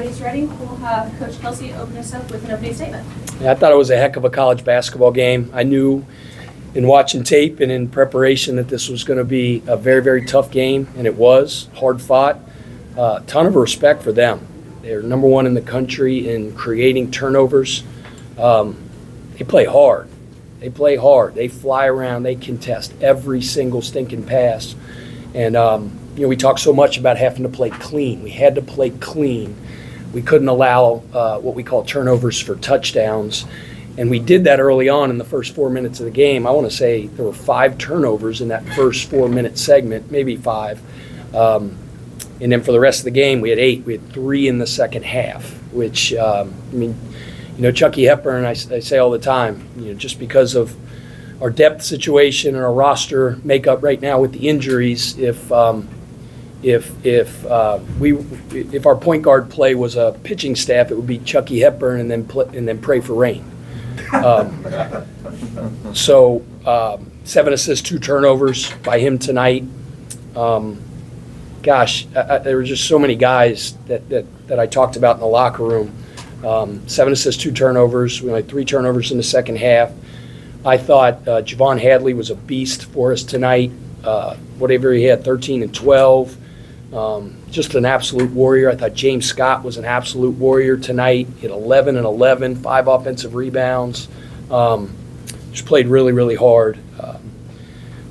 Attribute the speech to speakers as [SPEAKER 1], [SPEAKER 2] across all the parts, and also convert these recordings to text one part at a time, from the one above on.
[SPEAKER 1] everybody's ready, we'll have Coach Kelsey open us up with an opening statement.
[SPEAKER 2] Yeah, I thought it was a heck of a college basketball game. I knew in watching tape and in preparation that this was going to be a very, very tough game, and it was hard fought. Ton of respect for them. They're number one in the country in creating turnovers. They play hard. They fly around. They contest every single stinking pass. And, we talk so much about having to play clean. We had to play clean. We couldn't allow what we call turnovers for touchdowns. And we did that early on in the first 4 minutes of the game. I want to say there were 5 turnovers in that first 4-minute segment, maybe 5. And then for the rest of the game, we had 8. We had 3 in the second half, which, Chucky Hepburn, I say all the time, just because of our depth situation and our roster makeup right now with the injuries, if our point guard play was a pitching staff, it would be Chucky Hepburn and then pray for rain. 7 assists, 2 turnovers by him tonight. There were just so many guys that I talked about in the locker room. 7 assists, 2 turnovers. We had 3 turnovers in the second half. I thought Javon Hadley was a beast for us tonight. Whatever he had, 13 and 12. Just an absolute warrior. I thought James Scott was an absolute warrior tonight. He had 11 and 11, 5 offensive rebounds. Just played really, really hard.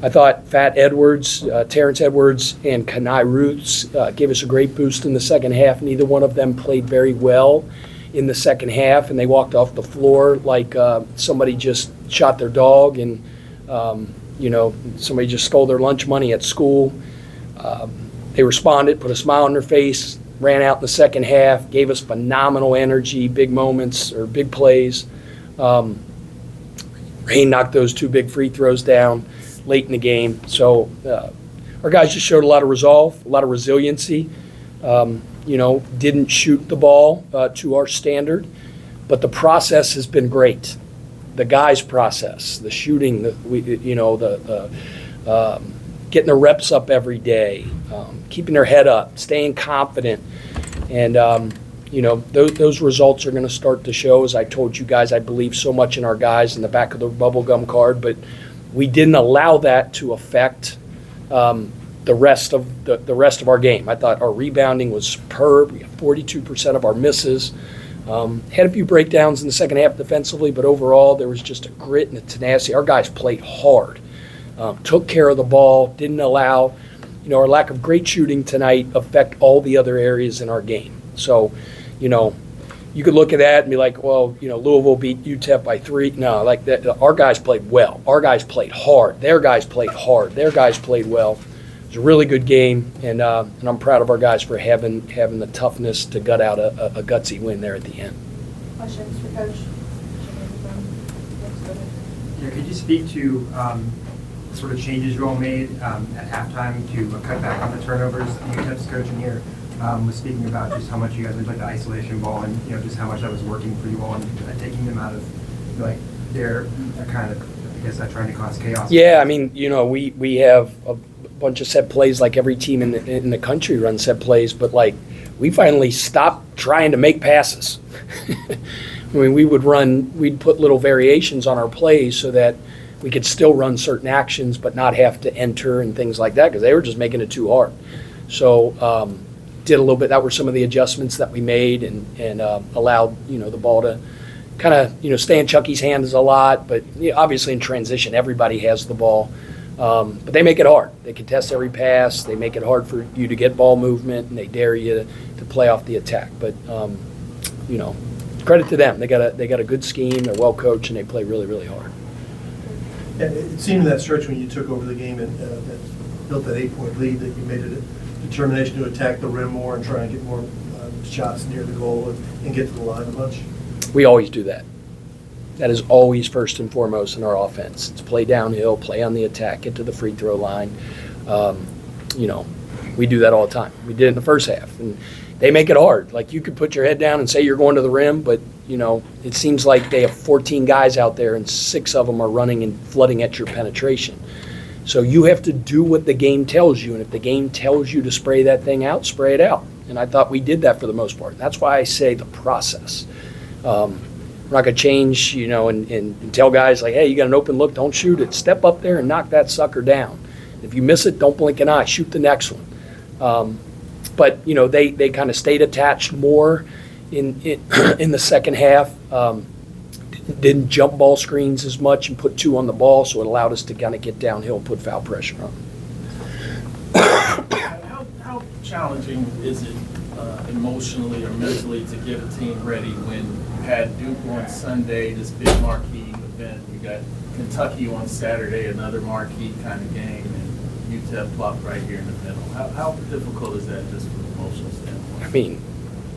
[SPEAKER 2] I thought Terrence Edwards, and Kenai Roots gave us a great boost in the second half. Neither one of them played very well in the second half, and they walked off the floor like somebody just shot their dog and, somebody just stole their lunch money at school. They responded, put a smile on their face, ran out in the second half, gave us phenomenal energy, big moments or big plays. Rain knocked those 2 big free throws down late in the game. So our guys just showed a lot of resolve, a lot of resiliency. Didn't shoot the ball to our standard, but the process has been great. The guys' process, the shooting, getting the reps up every day, keeping their head up, staying confident, and those results are going to start to show. As I told you guys, I believe so much in our guys in the back of the bubblegum card, but we didn't allow that to affect the rest of our game. I thought our rebounding was superb. We had 42% of our misses. Had a few breakdowns in the second half defensively, but overall there was just a grit and a tenacity. Our guys played hard, took care of the ball, didn't allow our lack of great shooting tonight affect all the other areas in our game. So, you could look at that and be like, well, Louisville beat UTEP by 3. No, like that. Our guys played well. Our guys played hard. Their guys played hard. Their guys played well. It was a really good game, and I'm proud of our guys for having the toughness to gut out a gutsy win there at the end.
[SPEAKER 1] Questions for Coach?
[SPEAKER 3] Yeah, could you speak to sort of changes you all made at halftime to cut back on the turnovers? UTEP's coach in here was speaking about just how much you guys would like the isolation ball and just how much that was working for you all and taking them out of their kind of, I guess, trying to cause chaos.
[SPEAKER 2] Yeah, we have a bunch of set plays like every team in the country runs set plays, but we finally stopped trying to make passes. We'd put little variations on our plays so that we could still run certain actions but not have to enter and things like that because they were just making it too hard. So did a little bit. That were some of the adjustments that we made and allowed the ball to kind of stay in Chucky's hands a lot. But obviously in transition everybody has the ball. But they make it hard. They contest every pass. They make it hard for you to get ball movement, and they dare you to play off the attack. But credit to them. They got a good scheme. They're well coached, and they play really, really hard.
[SPEAKER 4] Yeah, it seemed in that stretch when you took over the game and built that 8-point lead that you made it a determination to attack the rim more and try and get more shots near the goal and get to the line a bunch.
[SPEAKER 2] We always do that. That is always first and foremost in our offense. It's play downhill, play on the attack, get to the free throw line. We do that all the time. We did it in the first half, and they make it hard. You could put your head down and say you're going to the rim, but it seems like they have 14 guys out there, and 6 of them are running and flooding at your penetration. So you have to do what the game tells you, and if the game tells you to spray that thing out, spray it out. And I thought we did that for the most part. That's why I say the process. We're not going to change, and tell guys like, hey, you got an open look, don't shoot it. Step up there and knock that sucker down. If you miss it, don't blink an eye. Shoot the next one. But they kind of stayed attached more in the second half. Didn't jump ball screens as much and put 2 on the ball, so it allowed us to kind of get downhill and put foul pressure on them.
[SPEAKER 5] How challenging is it emotionally or mentally to get a team ready when you had Duke on Sunday, this big marquee event, you got Kentucky on Saturday, another marquee kind of game, and UTEP plopped right here in the middle? How difficult is that just from an emotional standpoint?
[SPEAKER 2] I mean,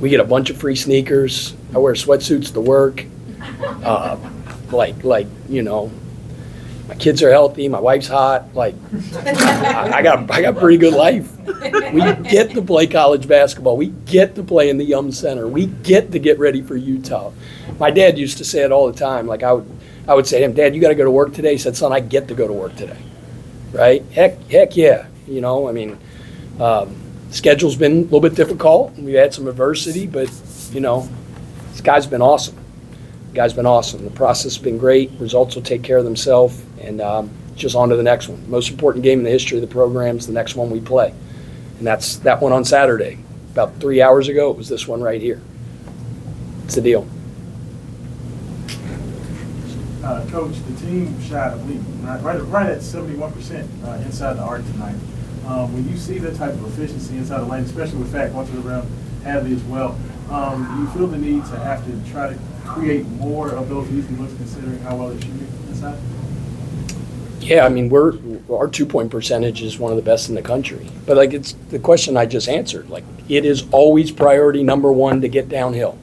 [SPEAKER 2] we get a bunch of free sneakers. I wear sweatsuits to work. My kids are healthy. My wife's hot. I got a pretty good life. We get to play college basketball. We get to play in the Yum Center. We get to get ready for Utah. My dad used to say it all the time. I would say to him, Dad, you got to go to work today. He said, son, I get to go to work today. Right? Heck yeah. Schedule's been a little bit difficult. We had some adversity, but, this guy's been awesome. The process has been great. Results will take care of themselves, and just on to the next one. Most important game in the history of the program is the next one we play, and that's that one on Saturday. About 3 hours ago, it was this one right here. It's the deal.
[SPEAKER 6] Coach, the team shot, I believe, right at 71% inside the arc tonight. When you see that type of efficiency inside the lane, especially with Fat going to the rim, Hadley as well, do you feel the need to have to try to create more of those easy looks considering how well they're shooting inside?
[SPEAKER 2] Yeah, I mean, our 2-point percentage is one of the best in the country. But it's the question I just answered. It is always priority number 1 to get downhill,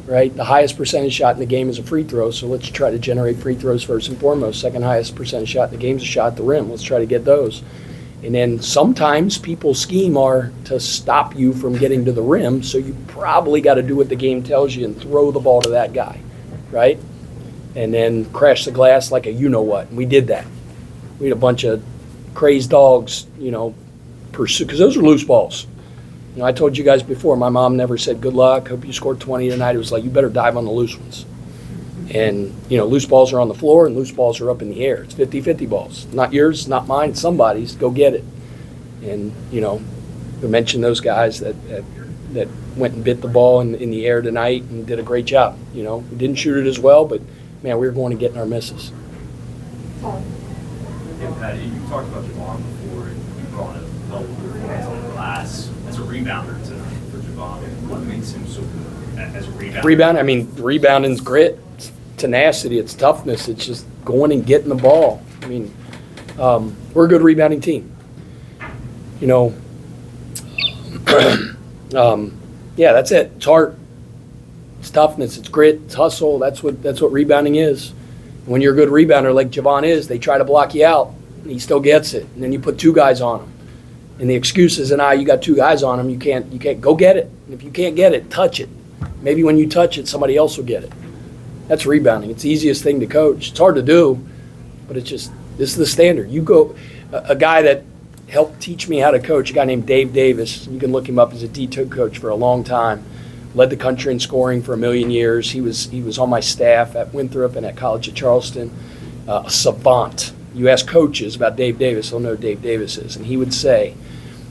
[SPEAKER 2] right? The highest percentage shot in the game is a free throw, so let's try to generate free throws first and foremost. Second highest percentage shot in the game is a shot at the rim. Let's try to get those. And then sometimes people's scheme are to stop you from getting to the rim, so you probably got to do what the game tells you and throw the ball to that guy, right? And then crash the glass like a you-know-what. And we did that. We had a bunch of crazed dogs, pursue, because those are loose balls. I told you guys before, my mom never said, good luck, hope you scored 20 tonight. It was like, you better dive on the loose ones. And, loose balls are on the floor and loose balls are up in the air. It's 50-50 balls. Not yours, not mine, it's somebody's. Go get it. And, we mentioned those guys that went and bit the ball in the air tonight and did a great job. We didn't shoot it as well, but, man, we were going to get in our misses.
[SPEAKER 7] Yeah, Patty, you talked about Javon before, and you calling it double performance on the glass. As a rebounder for Javon, what makes him so good as a rebounder?
[SPEAKER 2] Rebounding's grit. Tenacity, it's toughness, it's just going and getting the ball. We're a good rebounding team. Yeah, that's it. It's heart, it's toughness, it's grit, it's hustle. That's what rebounding is. When you're a good rebounder like Javon is, they try to block you out, and he still gets it. And then you put 2 guys on him. And the excuse is, you got 2 guys on him, you can't go get it. And if you can't get it, touch it. Maybe when you touch it, somebody else will get it. That's rebounding. It's the easiest thing to coach. It's hard to do, but this is the standard. You go, a guy that helped teach me how to coach, a guy named Dave Davis. You can look him up as a D2 coach for a long time. Led the country in scoring for 1,000,000 years. He was on my staff at Winthrop and at College at Charleston. A savant. You ask coaches about Dave Davis, they'll know who Dave Davis is. And he would say,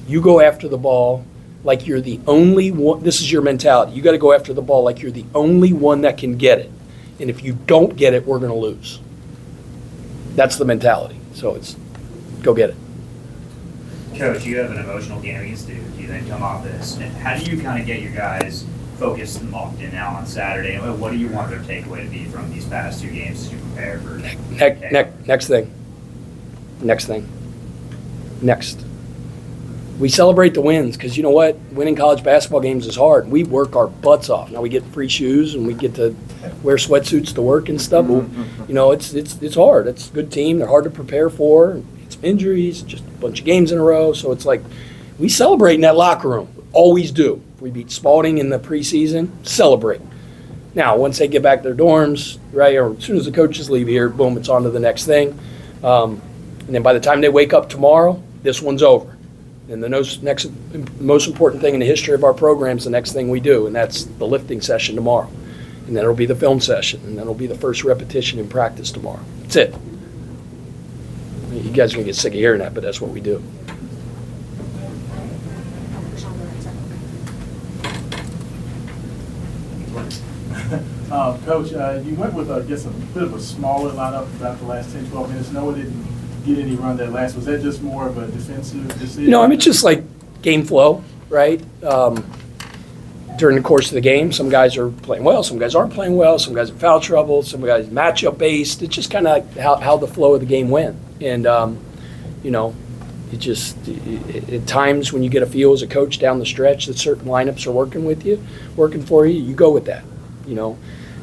[SPEAKER 2] you go after the ball like you're the only one. This is your mentality. You got to go after the ball like you're the only one that can get it. And if you don't get it, we're going to lose. That's the mentality. So it's go get it.
[SPEAKER 8] Coach, you have an emotional game against Duke. You then come off this. And how do you kind of get your guys focused and locked in now on Saturday? And what do you want their takeaway to be from these past 2 games as you prepare for
[SPEAKER 2] Next thing. Next. We celebrate the wins because you know what? Winning college basketball games is hard. We work our butts off. Now we get free shoes and we get to wear sweatsuits to work and stuff. It's hard. It's a good team. They're hard to prepare for. It's injuries, just a bunch of games in a row. So it's like we celebrate in that locker room. Always do. If we beat Spalding in the preseason, celebrate. Now, once they get back to their dorms, right, or as soon as the coaches leave here, boom, it's on to the next thing. And then by the time they wake up tomorrow, this one's over. And the next most important thing in the history of our program is the next thing we do, and that's the lifting session tomorrow. And then it'll be the film session, and then it'll be the first repetition in practice tomorrow. That's it. You guys are going to get sick of hearing that, but that's what we do.
[SPEAKER 6] Coach, you went with, I guess, a bit of a smaller lineup about the last 10, 12 minutes. Noah didn't get any run that last. Was that just more of a defensive decision?
[SPEAKER 2] No, I mean, it's just like game flow, right? During the course of the game, some guys are playing well, some guys aren't playing well, some guys have foul trouble, some guys matchup based. It's just kind of like how the flow of the game went. And, at times when you get a feel as a coach down the stretch that certain lineups are working for you, you go with that.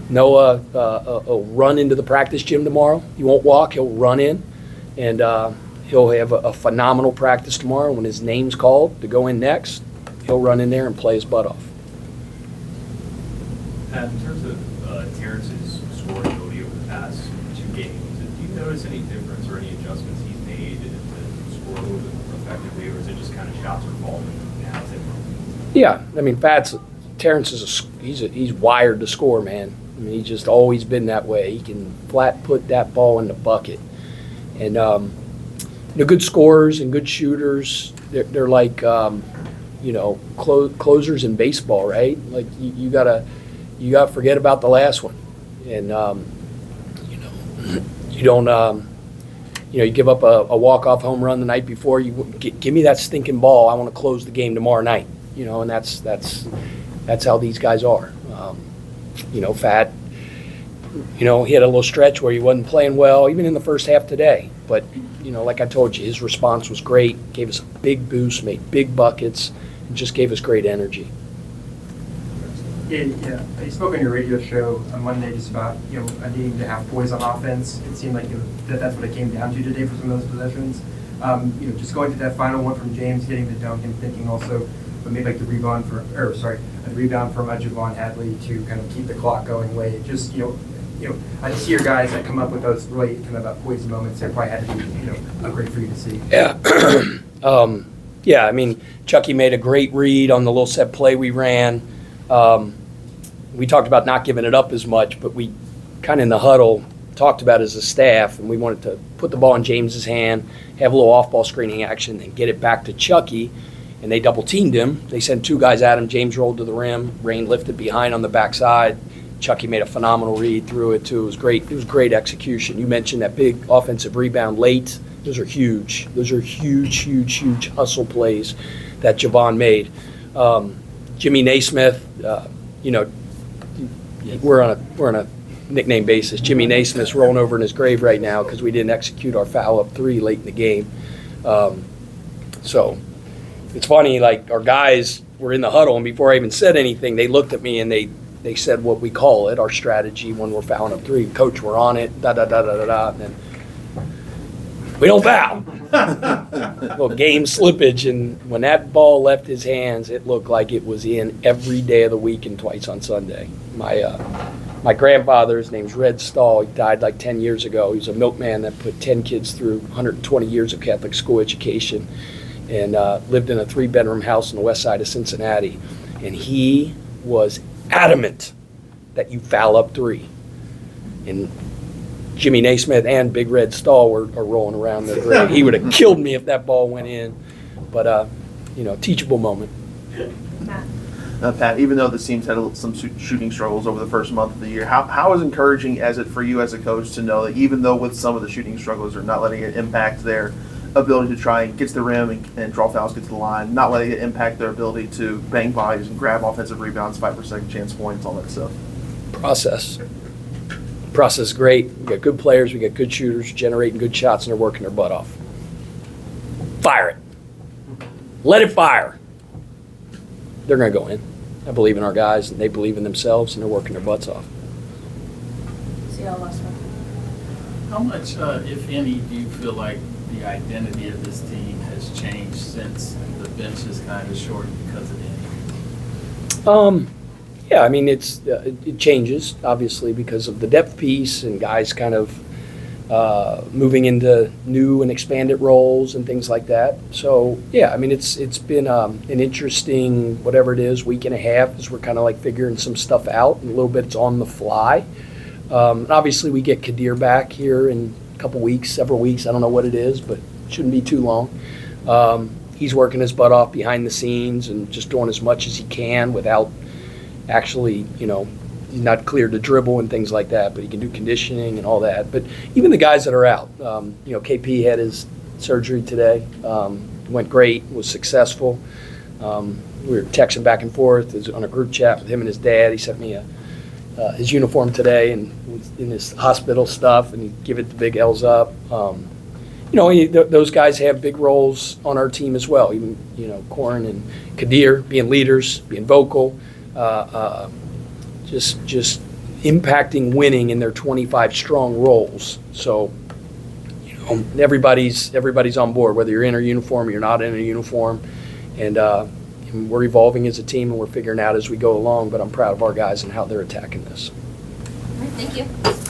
[SPEAKER 2] Noah will run into the practice gym tomorrow. He won't walk, he'll run in. And he'll have a phenomenal practice tomorrow. When his name's called to go in next, he'll run in there and play his butt off.
[SPEAKER 7] Pat, in terms of Terrence's scoring ability over the past 2 games, do you notice any difference or any adjustments he's made to score a little bit more effectively, or is it just kind of shots are falling now?
[SPEAKER 2] Yeah, I mean, Terrence he's wired to score, man. I mean, he's just always been that way. He can flat put that ball in the bucket. And good scorers and good shooters, they're like closers in baseball, right? Like you gotta forget about the last one, and you don't you give up a walk-off home run the night before. You give me that stinking ball. I want to close the game tomorrow night. And that's how these guys are. Fat. He had a little stretch where he wasn't playing well, even in the first half today. But, like I told you, his response was great, gave us a big boost, made big buckets, and just gave us great energy.
[SPEAKER 3] Yeah. You spoke on your radio show on Monday just about, needing to have poise on offense. It seemed like that's what it came down to today for some of those possessions. Just going to that final one from James, getting the dunk and thinking also, but maybe like the rebound from Javon Hadley to kind of keep the clock going late. Just, I see your guys that come up with those really kind of poised moments. That probably had to be, great for you to see.
[SPEAKER 2] Yeah. Yeah, I mean, Chucky made a great read on the little set play we ran. We talked about not giving it up as much, but we kind of in the huddle talked about it as a staff, and we wanted to put the ball in James's hand, have a little off-ball screening action, and get it back to Chucky. And they double-teamed him. They sent 2 guys at him. James rolled to the rim. Rain lifted behind on the backside. Chucky made a phenomenal read through it, too. It was great. It was great execution. You mentioned that big offensive rebound late. Those are huge. Those are huge hustle plays that Javon made. Jimmy Naismith, we're on a nickname basis. Jimmy Naismith's rolling over in his grave right now because we didn't execute our foul up 3 late in the game. So it's funny, like our guys were in the huddle, and before I even said anything, they looked at me and they said what we call it, our strategy when we're fouling up 3. Coach, we're on it, da-da-da-da-da-da, and then we don't foul. Well, game slippage, and when that ball left his hands, it looked like it was in every day of the week and twice on Sunday. My grandfather, his name's Red Stahl, he died like 10 years ago. He was a milkman that put 10 kids through 120 years of Catholic school education and lived in a 3-bedroom house on the west side of Cincinnati. And he was adamant that you foul up 3. And Jimmy Naismith and Big Red Stahl are rolling around their grave. He would have killed me if that ball went in. But, teachable moment.
[SPEAKER 1] Matt.
[SPEAKER 9] Pat, even though the team's had some shooting struggles over the first month of the year, how is encouraging as it for you as a coach to know that even though with some of the shooting struggles are not letting it impact their ability to try and get to the rim and draw fouls, get to the line, not letting it impact their ability to bang bodies and grab offensive rebounds, fight for second chance points, all that stuff?
[SPEAKER 2] Process is great. We got good players, we got good shooters generating good shots, and they're working their butt off. Fire it. Let it fire. They're going to go in. I believe in our guys, and they believe in themselves, and they're working their butts off.
[SPEAKER 1] See y'all last one.
[SPEAKER 5] How much, if any, do you feel like the identity of this team has changed since the bench is kind of short because of the
[SPEAKER 2] Yeah, I mean, it changes, obviously, because of the depth piece and guys kind of moving into new and expanded roles and things like that. So, yeah, I mean, it's been an interesting, whatever it is, week and a half as we're kind of like figuring some stuff out, and a little bit it's on the fly. And obviously, we get Kadir back here in a couple weeks, several weeks. I don't know what it is, but it shouldn't be too long. He's working his butt off behind the scenes and just doing as much as he can without actually, he's not cleared to dribble and things like that, but he can do conditioning and all that. But even the guys that are out, KP had his surgery today, went great, was successful. We were texting back and forth on a group chat with him and his dad. He sent me his uniform today and was in his hospital stuff, and he give it the big L's up. Those guys have big roles on our team as well. Even, Corin and Kadir being leaders, being vocal, just impacting winning in their 25 strong roles. So, everybody's on board, whether you're in a uniform or you're not in a uniform. And we're evolving as a team, and we're figuring out as we go along, but I'm proud of our guys and how they're attacking this.
[SPEAKER 1] All right, thank you.